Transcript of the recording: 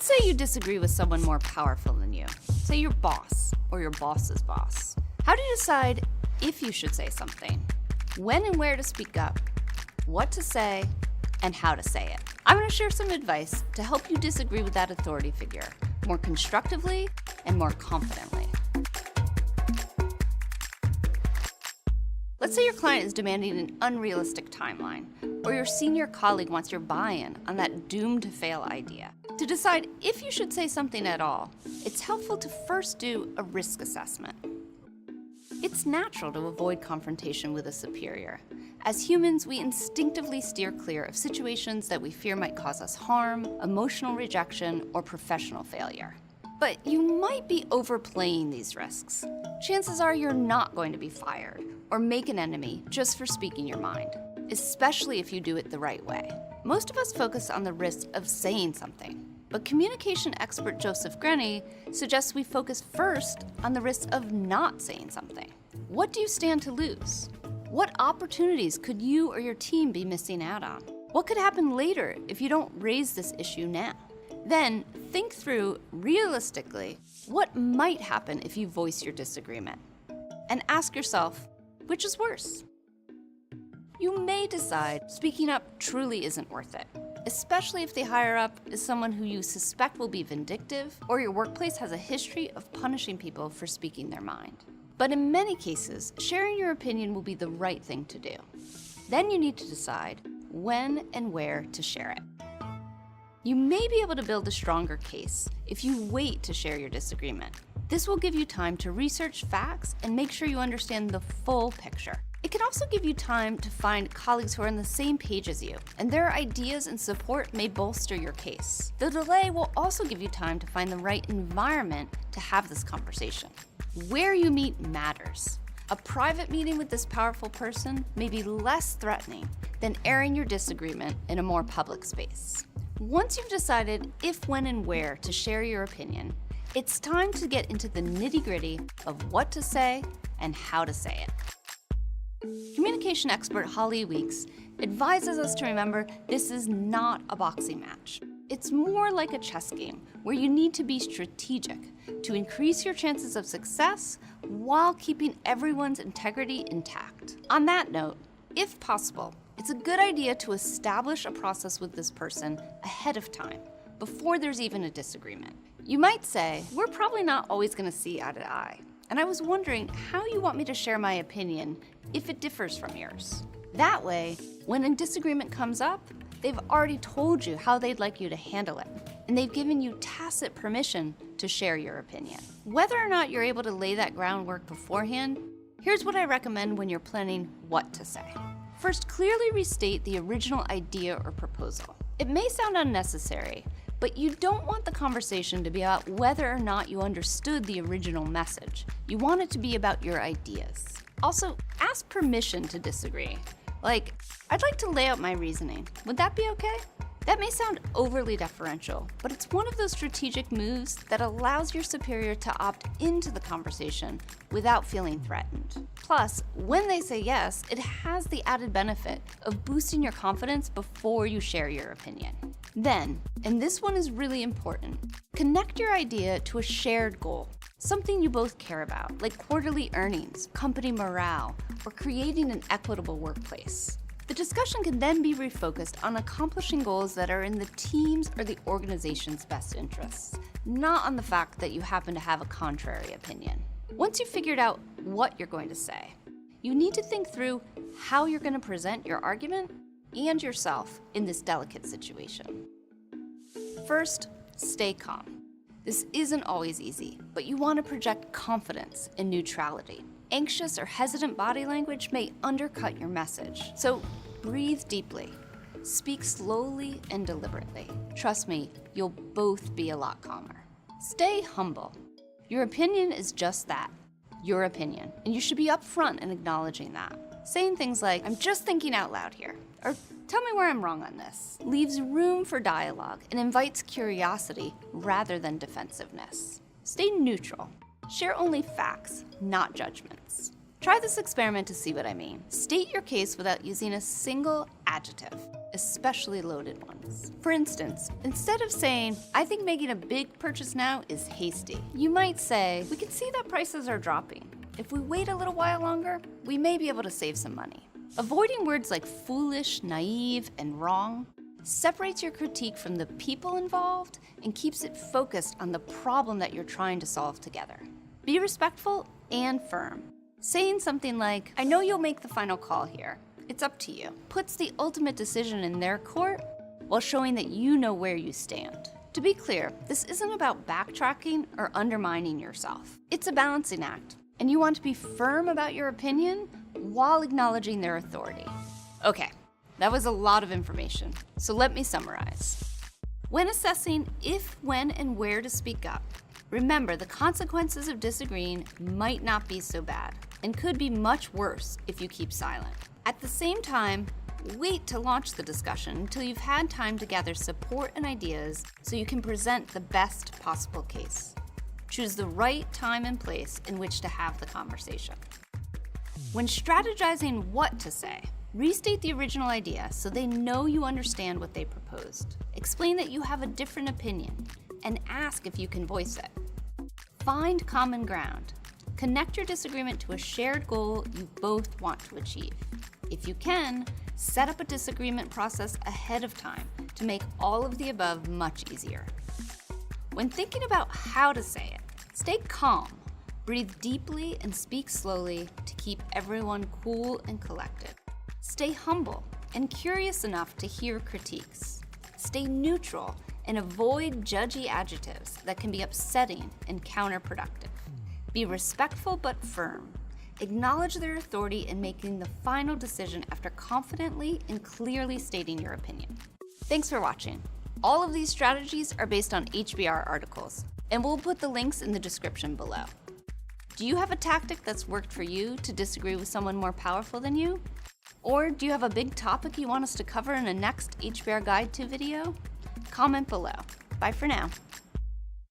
Let's say you disagree with someone more powerful than you. Say your boss or your boss's boss. How do you decide if you should say something? When and where to speak up? What to say? And how to say it. I'm going to share some advice to help you disagree with that authority figure more constructively and more confidently. Let's say your client is demanding an unrealistic timeline, or your senior colleague wants your buy-in on that doomed-to-fail idea. To decide if you should say something at all, it's helpful to first do a risk assessment. It's natural to avoid confrontation with a superior. As humans, we instinctively steer clear of situations that we fear might cause us harm, emotional rejection, or professional failure. But you might be overplaying these risks. Chances are you're not going to be fired or make an enemy just for speaking your mind, especially if you do it the right way. Most of us focus on the risk of saying something, but communication expert Joseph Grenny suggests we focus first on the risk of not saying something. What do you stand to lose? What opportunities could you or your team be missing out on? What could happen later if you don't raise this issue now? Then think through, realistically, what might happen if you voice your disagreement. And ask yourself, which is worse? You may decide speaking up truly isn't worth it, especially if the higher-up is someone who you suspect will be vindictive, or your workplace has a history of punishing people for speaking their mind. But in many cases, sharing your opinion will be the right thing to do. Then you need to decide when and where to share it. You may be able to build a stronger case if you wait to share your disagreement. This will give you time to research facts and make sure you understand the full picture. It can also give you time to find colleagues who are on the same page as you, and their ideas and support may bolster your case. The delay will also give you time to find the right environment to have this conversation. Where you meet matters. A private meeting with this powerful person may be less threatening than airing your disagreement in a more public space. Once you've decided if, when, and where to share your opinion, it's time to get into the nitty-gritty of what to say and how to say it. Communication expert Holly Weeks advises us to remember this is not a boxing match. It's more like a chess game where you need to be strategic to increase your chances of success while keeping everyone's integrity intact. On that note, if possible, it's a good idea to establish a process with this person ahead of time, before there's even a disagreement. You might say, we're probably not always going to see eye to eye, and I was wondering how you want me to share my opinion if it differs from yours. That way, when a disagreement comes up, they've already told you how they'd like you to handle it, and they've given you tacit permission to share your opinion. Whether or not you're able to lay that groundwork beforehand, here's what I recommend when you're planning what to say. First, clearly restate the original idea or proposal. It may sound unnecessary, but you don't want the conversation to be about whether or not you understood the original message. You want it to be about your ideas. Also, ask permission to disagree. Like, I'd like to lay out my reasoning. Would that be okay? That may sound overly deferential, but it's one of those strategic moves that allows your superior to opt into the conversation without feeling threatened. Plus, when they say yes, it has the added benefit of boosting your confidence before you share your opinion. Then, and this one is really important, connect your idea to a shared goal, something you both care about, like quarterly earnings, company morale, or creating an equitable workplace. The discussion can then be refocused on accomplishing goals that are in the team's or the organization's best interests, not on the fact that you happen to have a contrary opinion. Once you've figured out what you're going to say, you need to think through how you're going to present your argument and yourself in this delicate situation. First, stay calm. This isn't always easy, but you want to project confidence and neutrality. Anxious or hesitant body language may undercut your message, so breathe deeply. Speak slowly and deliberately. Trust me, you'll both be a lot calmer. Stay humble. Your opinion is just that, your opinion, and you should be upfront in acknowledging that. Saying things like, I'm just thinking out loud here, or tell me where I'm wrong on this, leaves room for dialogue and invites curiosity rather than defensiveness. Stay neutral. Share only facts, not judgments. Try this experiment to see what I mean. State your case without using a single adjective. especially loaded ones. For instance, instead of saying, I think making a big purchase now is hasty, you might say, we can see that prices are dropping. If we wait a little while longer, we may be able to save some money. Avoiding words like foolish, naive, and wrong separates your critique from the people involved and keeps it focused on the problem that you're trying to solve together. Be respectful and firm. Saying something like, I know you'll make the final call here. It's up to you, puts the ultimate decision in their court while showing that you know where you stand. To be clear, this isn't about backtracking or undermining yourself. It's a balancing act, and you want to be firm about your opinion while acknowledging their authority. Okay, that was a lot of information, so let me summarize. When assessing if, when, and where to speak up, remember the consequences of disagreeing might not be so bad and could be much worse if you keep silent. At the same time, wait to launch the discussion until you've had time to gather support and ideas so you can present the best possible case. Choose the right time and place in which to have the conversation. When strategizing what to say, restate the original idea so they know you understand what they proposed. Explain that you have a different opinion and ask if you can voice it. Find common ground. Connect your disagreement to a shared goal you both want to achieve. If you can, set up a disagreement process ahead of time to make all of the above much easier. When thinking about how to say it, stay calm, breathe deeply, and speak slowly to keep everyone cool and collected. Stay humble and curious enough to hear critiques. Stay neutral and avoid judgy adjectives that can be upsetting and counterproductive. Be respectful but firm. Acknowledge their authority in making the final decision after confidently and clearly stating your opinion. Thanks for watching. All of these strategies are based on HBR articles, and we'll put the links in the description below. Do you have a tactic that's worked for you to disagree with someone more powerful than you? Or do you have a big topic you want us to cover in a next HBR Guide to video? Comment below. Bye for now.